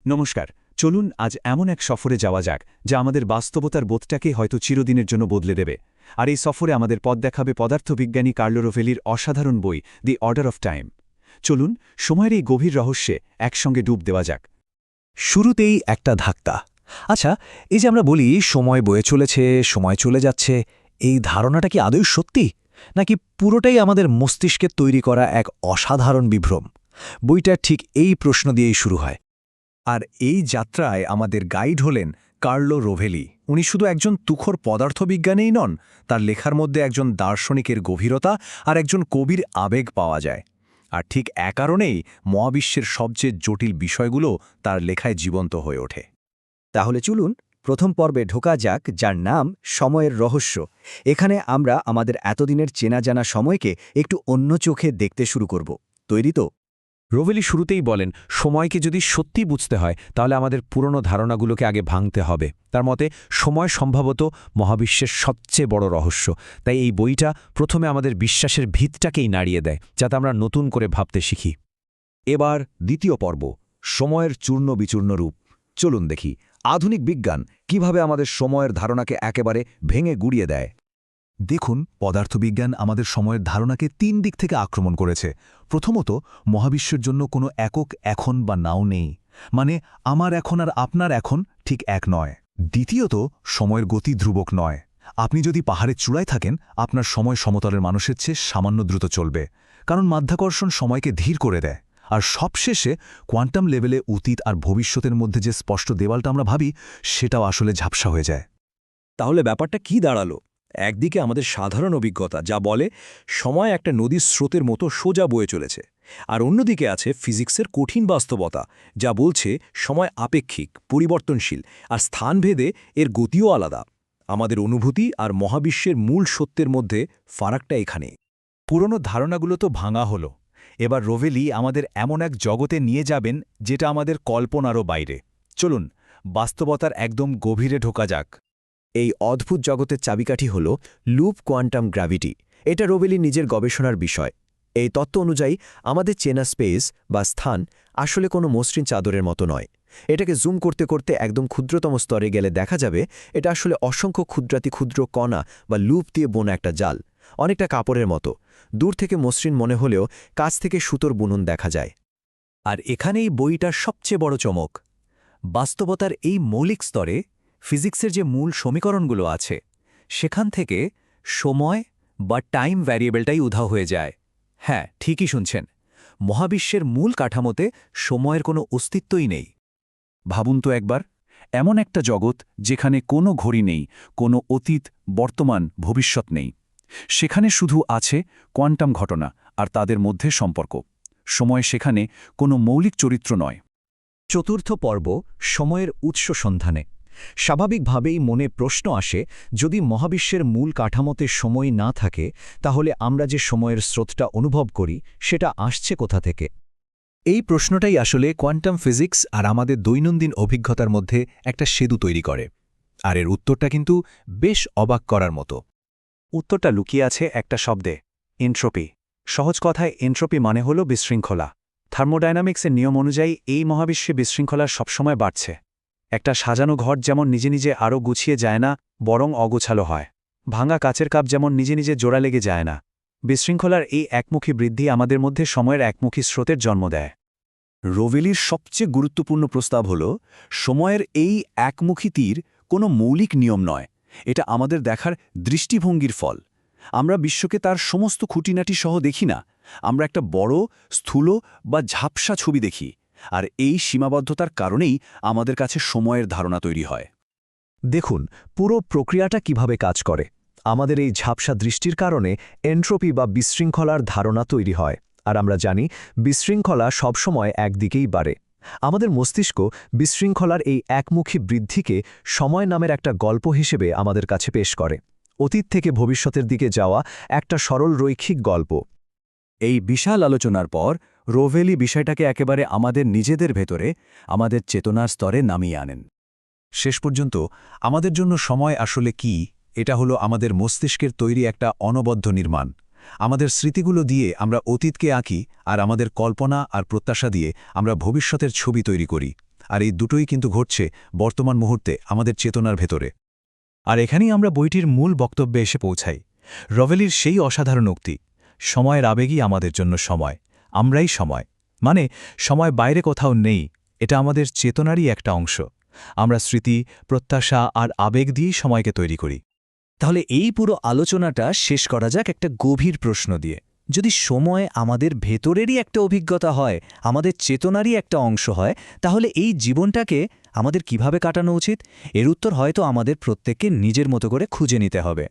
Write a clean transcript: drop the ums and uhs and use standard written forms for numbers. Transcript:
নমস্কার। চলুন আজ এমন এক সফরে যাওয়া যাক যা আমাদের বাস্তবতার বোধটাকে হয়তো চিরদিনের জন্য বদলে দেবে। আর এই সফরে আমাদের পথ দেখাবে পদার্থবিজ্ঞানী কার্লো রোভেলির অসাধারণ বই দি অর্ডার অফ টাইম। চলুন সময়ের এই গভীর রহস্যে একসঙ্গে ডুব দেওয়া যাক। শুরুতেই একটা ধাক্কা। আচ্ছা, এই যে আমরা বলি সময় বয়ে চলেছে, সময় চলে যাচ্ছে, এই ধারণাটা কি আদৌ সত্যি, নাকি পুরোটাই আমাদের মস্তিষ্কের তৈরি করা এক অসাধারণ বিভ্রম? বইটা ঠিক এই প্রশ্ন দিয়েই শুরু হয়। আর এই যাত্রায় আমাদের গাইড হলেন কার্লো রোভেলি। উনি শুধু একজন তুখোর পদার্থবিজ্ঞানীই নন, তার লেখার মধ্যে একজন দার্শনিকের গভীরতা আর একজন কবির আবেগ পাওয়া যায়। আর ঠিক এ কারণেই মহাবিশ্বের সবচেয়ে জটিল বিষয়গুলো তার লেখায় জীবন্ত হয়ে ওঠে। তাহলে চলুন প্রথম পর্বে ঢোকা যাক, যার নাম সময়ের রহস্য। এখানে আমরা আমাদের এতদিনের চেনা জানা সময়কে একটু অন্য চোখে দেখতে শুরু করব। তৈরি তো? রোভেলি শুরুতেই বলেন, সময়কে যদি সত্যি বুঝতে হয় তাহলে আমাদের পুরনো ধারণাগুলোকে আগে ভাঙতে হবে। তার মতে সময় সম্ভবত মহাবিশ্বের সবচেয়ে বড় রহস্য। তাই এই বইটা প্রথমে আমাদের বিশ্বাসের ভিতটাকেই নাড়িয়ে দেয়, যাতে আমরা নতুন করে ভাবতে শিখি। এবার দ্বিতীয় পর্ব, সময়ের চূর্ণ বিচূর্ণ রূপ। চলুন দেখি আধুনিক বিজ্ঞান কিভাবে আমাদের সময়ের ধারণাকে একেবারে ভেঙে গুড়িয়ে দেয়। দেখুন, পদার্থবিজ্ঞান আমাদের সময়ের ধারণাকে ৩ দিক থেকে আক্রমণ করেছে। প্রথমত, মহাবিশ্বের জন্য কোনো একক এখন বা নাও নেই, মানে আমার এখন আর আপনার এখন ঠিক এক নয়। দ্বিতীয়ত, সময়ের গতি ধ্রুবক নয়। আপনি যদি পাহাড়ের চূড়ায় থাকেন, আপনার সময় সমতলের মানুষের চেয়ে সামান্য দ্রুত চলবে, কারণ মাধ্যাকর্ষণ সময়কে ধীর করে দেয়। আর সবশেষে, কোয়ান্টাম লেভেলে অতীত আর ভবিষ্যতের মধ্যে যে স্পষ্ট দেওয়ালটা আমরা ভাবি, সেটাও আসলে ঝাপসা হয়ে যায়। তাহলে ব্যাপারটা কি দাঁড়ালো? একদিকে আমাদের সাধারণ অভিজ্ঞতা যা বলে সময় একটা নদীর স্রোতের মতো সোজা বয়ে চলেছে, আর অন্যদিকে আছে ফিজিক্সের কঠিন বাস্তবতা যা বলছে সময় আপেক্ষিক, পরিবর্তনশীল, আর স্থানভেদে এর গতিও আলাদা। আমাদের অনুভূতি আর মহাবিশ্বের মূল সত্যের মধ্যে ফারাকটা এখানে। পুরনো ধারণাগুলো তো ভাঙা হলো। এবার রোভেলি আমাদের এমন এক জগতে নিয়ে যাবেন যেটা আমাদের কল্পনারও বাইরে। চলুন বাস্তবতার একদম গভীরে ঢোকা যাক। এই অদ্ভুত জগতের চাবিকাঠি হল লুপ কোয়ান্টাম গ্র্যাভিটি। এটা রোভেলি নিজের গবেষণার বিষয়। এই তত্ত্ব অনুযায়ী আমাদের চেনা স্পেস বা স্থান আসলে কোনো মসৃণ চাদরের মতো নয়। এটাকে জুম করতে করতে একদম ক্ষুদ্রতম স্তরে গেলে দেখা যাবে এটা আসলে অসংখ্য ক্ষুদ্রাতি ক্ষুদ্র কণা বা লুপ দিয়ে বোনা একটা জাল, অনেকটা কাপড়ের মতো। দূর থেকে মসৃণ মনে হলেও কাছ থেকে সুতোর বুনন দেখা যায়। আর এখানেই বইটার সবচেয়ে বড় চমক। বাস্তবতার এই মৌলিক স্তরে ফিজিক্সের যে মূল সমীকরণগুলো আছে, সেখান থেকে সময় বা টাইম ভ্যারিয়েবলটাই উধাও হয়ে যায়। হ্যাঁ, ঠিকই শুনছেন, মহাবিশ্বের মূল কাঠামোতে সময়ের কোনো অস্তিত্বই নেই। ভাবুন তো একবার, এমন একটা জগৎ যেখানে কোনো ঘড়ি নেই, কোনো অতীত, বর্তমান, ভবিষ্যৎ নেই। সেখানে শুধু আছে কোয়ান্টাম ঘটনা আর তাদের মধ্যে সম্পর্ক। সময় সেখানে কোনো মৌলিক চরিত্র নয়। চতুর্থ পর্ব, সময়ের উৎস সন্ধানে। স্বাভাবিকভাবেই মনে প্রশ্ন আসে, যদি মহাবিশ্বের মূল কাঠামোতে সময় না থাকে, তাহলে আমরা যে সময়ের স্রোতটা অনুভব করি সেটা আসছে কোথা থেকে? এই প্রশ্নটাই আসলে কোয়ান্টাম ফিজিক্স আর আমাদের দৈনন্দিন অভিজ্ঞতার মধ্যে একটা সেতু তৈরি করে। আর এর উত্তরটা কিন্তু বেশ অবাক করার মতো। উত্তরটা লুকিয়ে আছে একটা শব্দে, এনট্রপি। সহজ কথায় এনট্রপি মানে হল বিশৃঙ্খলা। থার্মোডাইনামিক্সের নিয়ম অনুযায়ী এই মহাবিশ্বে বিশৃঙ্খলা সবসময় বাড়ছে। একটা সাজানো ঘর যেমন নিজে নিজে আরও গুছিয়ে যায় না, বরং অগোছালো হয়। ভাঙা কাচের কাপ যেমন নিজে নিজে জোড়া লেগে যায় না। বিশৃঙ্খলার এই একমুখী বৃদ্ধি আমাদের মধ্যে সময়ের একমুখী স্রোতের জন্ম দেয়। রোভেলির সবচেয়ে গুরুত্বপূর্ণ প্রস্তাব হল, সময়ের এই একমুখী তীর কোনো মৌলিক নিয়ম নয়, এটা আমাদের দেখার দৃষ্টিভঙ্গির ফল। আমরা বিশ্বকে তার সমস্ত খুঁটিনাটি সহ দেখি না, আমরা একটা বড়, স্থূল বা ঝাপসা ছবি দেখি। আর এই সীমাবদ্ধতার কারণেই আমাদের কাছে সময়ের ধারণা তৈরি হয়। দেখুন পুরো প্রক্রিয়াটা কিভাবে কাজ করে। আমাদের এই ঝাপসা দৃষ্টির কারণে এনট্রপি বা বিশৃঙ্খলার ধারণা তৈরি হয়, আর আমরা জানি বিশৃঙ্খলা সবসময় একদিকেই বাড়ে। আমাদের মস্তিষ্ক বিশৃঙ্খলার এই একমুখী বৃদ্ধিকে সময় নামের একটা গল্প হিসেবে আমাদের কাছে পেশ করে, অতীত থেকে ভবিষ্যতের দিকে যাওয়া একটা সরল রৈখিক গল্প। এই বিশাল আলোচনার পর রোভেলি বিষয়টাকে একেবারে আমাদের নিজেদের ভেতরে, আমাদের চেতনার স্তরে নামিয়ে আনেন। শেষ পর্যন্ত আমাদের জন্য সময় আসলে কি, এটা হলো আমাদের মস্তিষ্কের তৈরি একটা অনবদ্য নির্মাণ। আমাদের স্মৃতিগুলো দিয়ে আমরা অতীতকে আঁকি, আর আমাদের কল্পনা আর প্রত্যাশা দিয়ে আমরা ভবিষ্যতের ছবি তৈরি করি। আর এই দুটোই কিন্তু ঘটছে বর্তমান মুহূর্তে আমাদের চেতনার ভেতরে। আর এখানেই আমরা বইটির মূল বক্তব্যে এসে পৌঁছাই। রভেলির সেই অসাধারণ উক্তি, সময়ের আবেগই আমাদের জন্য সময়, আমরাই সময়। মানে সময় বাইরে কোথাও নেই, এটা আমাদের চেতনারই একটা অংশ। আমরা স্মৃতি, প্রত্যাশা আর আবেগ দিয়েই সময়কে তৈরি করি। তাহলে এই পুরো আলোচনাটা শেষ করা যাক একটা গভীর প্রশ্ন দিয়ে। যদি সময় আমাদের ভেতরেরই একটা অভিজ্ঞতা হয়, আমাদের চেতনারই একটা অংশ হয়, তাহলে এই জীবনটাকে আমাদের কিভাবে কাটানো উচিত? এর উত্তর হয়তো আমাদের প্রত্যেককে নিজের মতো করে খুঁজে নিতে হবে।